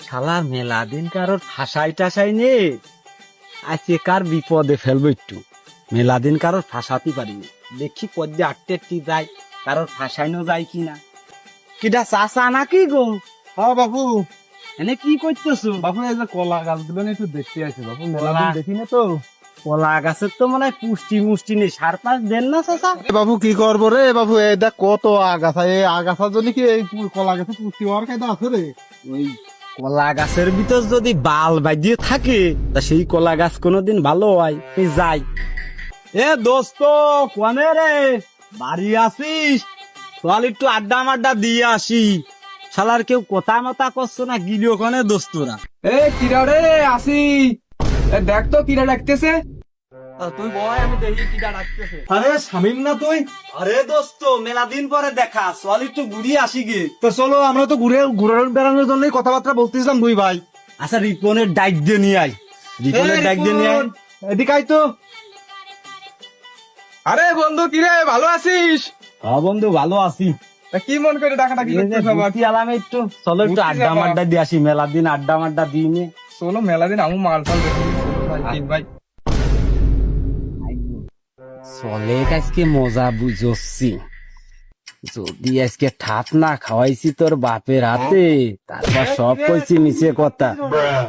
শালা মেলা দিন কারোর ফাঁসাই টাসাই নে, আজকে কার বিপদে ফেলবো একটু। মেলা দিন কারোর ফাঁসাতে পারিনি, দেখি কদ্দে আটটি যায়, কারোর ফাঁসাইনো যায় কিনা। কিটা চাষা নাকি গো? হ্যাঁ বাবু, এনে কি করতেছো? বাবু এই যে কলা গাছগুলো নিয়ে একটু দেখতে আসি বাবু, মেলা দিন দেখি না তো। কলা গাছের তো মনে হয় পুষ্টি নেই, সার পাশ দেন না চাষা? বাবু কি করবো রে বাবু, এই দেখ কত আগাছা, এই আগাছার জন্য কি এই কলা গাছে পুষ্টি হওয়ার কায়দা আছে রে? ওই কলা গাছের ভিতর যদি বাল বাজিয়ে থাকে তা সেই কলা গাছ কোনোদিন ভালো হয়? তুই যাই। এ দোস্ত, কোনে রে, বাড়ি আসিস? চল একটু আড্ডা মাড্ডা দিয়ে আসি। শালার কেউ কথা মতা করছো না, গিলি ওখানে দোস্তরা। এ কিরা রে, আসি। দেখ তো কিরা ডাকতেছে। তুই বয়, আমি দেখি কিটা ডাকতেছে। আরে শামিম না তুই? আরে দোস্ত, মেলা দিন পরে দেখা, চল একটু ঘুরিয়ে আসি গে। তো চলো, আমরা তো ঘুরে বেড়ানোর জন্যই কথাবার্তা বলতেছিলাম দুই ভাই। আচ্ছা, রিপনের ডাক দিয়ে নিয়ে আয়, রিপনের ডাক দিয়ে নিয়ে আয়। এদিকে আয় তো। আরে বন্ধু কিরে, ভালো আছিস? হ্যাঁ বন্ধু, ভালো আছি। তা কি মন করে ডাকাডাকি করছিস আবার? ঘুরতে এলাম একটু, চলো একটু ঘুরতে আড্ডা যাবা? মাড্ডা দিয়ে আসি, মেলা দিন আড্ডা মাড্ডা দিয়ে নে। চলো মেলা দিন আমু মাল ফাল দেখি ভাই। চলে আজকে মজা বুঝছি, যদি আজকে ঠাপ না খাওয়াইছি তোর বাপের হাতে, তারপর সব কইছি নিচে কথা।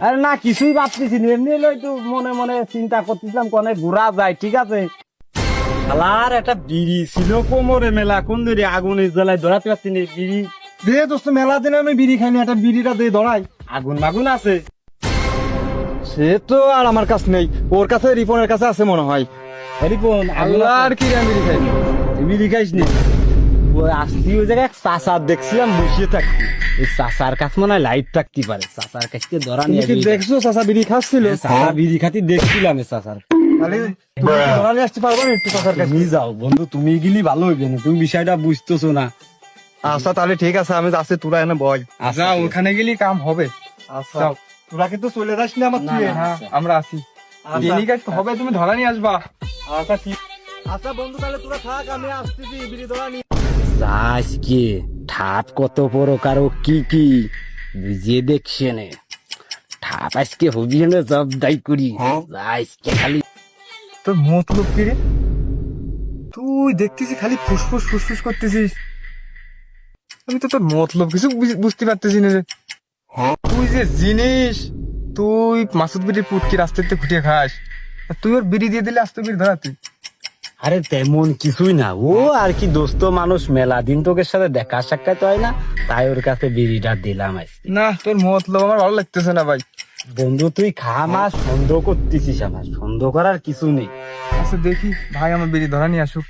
আরে না, কিছুই ভাবতেছি না, এমনি হলো একটু মনে মনে চিন্তা করতেছিলাম কোনে ঘোরা যায়। ঠিক আছে, শালার একটা বিড়ি ছিল কোমরে, মেলা কোন ধরে আগুনের জ্বালায় ধরাতে পারছি না বিড়ি। দে দোস্ত, মেলা দিনে আমি বিড়ি খাইনি, একটা বিড়িটা দিয়ে ধরাই। আগুন মাগুন আছে? সে তো আর আমার কাছে নেই, ওর কাছে, রিপনের কাছে আছে মনে হয়। রিপন, আল্লাহ আর কি রে, আমি বিড়ি খাইনি। বিড়ি খাইস নি? ওই আসছি ওই জায়গায় চাষার দেখছিলাম বসিয়ে থাকতি, ওই চাষার কাছ মনে হয় লাইট থাকতে পারে, চাষার কাছকে ধরা তুমি নিয়ে কি দেখছো চাচা বিড়ি খাচ্ছিল? চাষা বিড়ি খাতি দেখছিলাম চাষার। তাহলে তুমি কি ধরা নিয়ে আসতে পারবো না একটু চাচার কাছে? তুমি যাও বন্ধু, তুমি গেলি ভালো হইবে না, তুমি বিষয়টা বুঝতেছো না। আচ্ছা তাহলে ঠিক আছে, আমি যাচ্ছি, তোরা এনে বয়। আচ্ছা ওখানে গেলি কাম হবে। আচ্ছা, তোরা কিন্তু চলে যাস না আমার না, তুই। না, হ্যাঁ আচ্ছা। আমরা আসি। আচ্ছা। ঠিক আছে হবে, তুমি ধরা নিয়ে আসবা। আচ্ছা ঠিক। আচ্ছা বন্ধু, তাহলে তোরা থাক, আমি আসতেছি বিড়ি ধরা নিয়ে। আজকে ঠাপ কত প্রকার ও কি কি বুঝিয়ে দেখছে নে, ঠাপ আজকে হবি না জব দাই করি। আজকে খালি তোর মতলব কি রে? তুই দেখতেছি খালি ফুসফুস করতেছিস। আমি তো তোর মতলব কিছু বুঝতে পারতেছি না রে। তুই যে জিনিস, তুই মাসুদ বিড়ির পুটকি রাস্তাতে খুঁটিয়ে খাস, আর তুই ওর বিড়ি দিয়ে দিলে আস্তে বিড়ি ধরা তুই। আরে তেমন কিছুই না, ও আর কি দোস্ত মানুষ, মেলা দিন তোকের সাথে দেখা সাক্ষাৎ হয় না, তাই ওর কাছে বিড়িটা দিলাম আজকে। না তোর মতলব আমার ভালো লাগতেছে না ভাই। বন্ধু তুই খা, মা সন্দেহ করতেছিস, আমার সন্দেহ করার কিছু নেই। আচ্ছা দেখি ভাই আমার বিড়ি ধরা নিয়ে আসুক।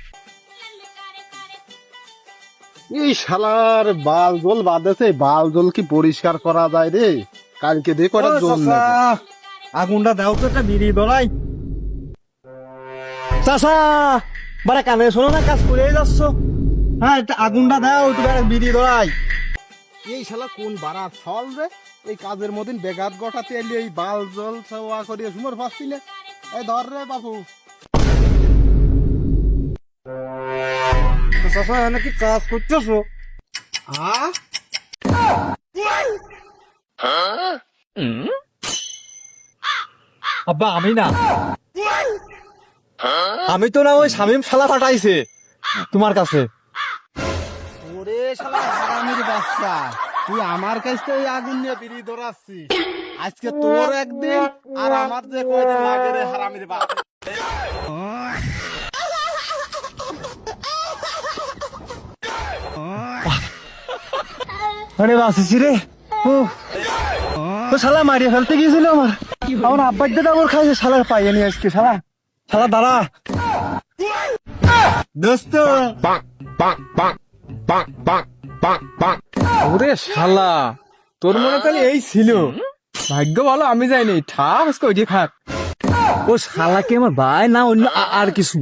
এই শালার বাল জল বাঁধেছে, বাল জল কি পরিষ্কার করা যায় রে? কালকে দিয়ে করে জল আগুনটা দাও তো, একটা বিড়ি ধরাই। চাষা বারা কানে শোনো না, কাজ করে যাচ্ছ। হ্যাঁ, একটা আগুনটা দাও, একটু বিড়ি ধরাই। এই শালা কোন বাড়া ফল রে, এই কাজের মধ্যে বেগাত গটাতে এলি, এই বাল জল ছাওয়া করিয়ে সুমর ফাঁসছি না। এই ধর রে বাবু। চাষা এনে কি কাজ করতেছো? আব্বা আমি না, আমি তো না, ওই শামিম শালা পাঠাইছে তোমার কাছে। ওরে শালা হারামির বাচ্চা, তুই আমার কাছ থেকে আগুন নিয়ে বিড়ি ধরাচ্ছিস, আজকে তোর একদিন আর আমার যে কয়দিন লাগে রে হারামির বাচ্চা। আরে বাসিছি রে, ও শালা মারিয়ে ফেলতে গিয়েছিল আমার আব্বার দাদা ওর খাইছে, শালার পাইয়ে নিয়ে আজকে। শালা শালা দাঁড়া দোস্ত। ওরে শালা, তোর মনে খালি এই ছিল, ভাগ্য ভালো আমি যাইনি, ঠাপ ওইটি খাক। ও শালাকে আমার ভাই না অন্য আর কিছু।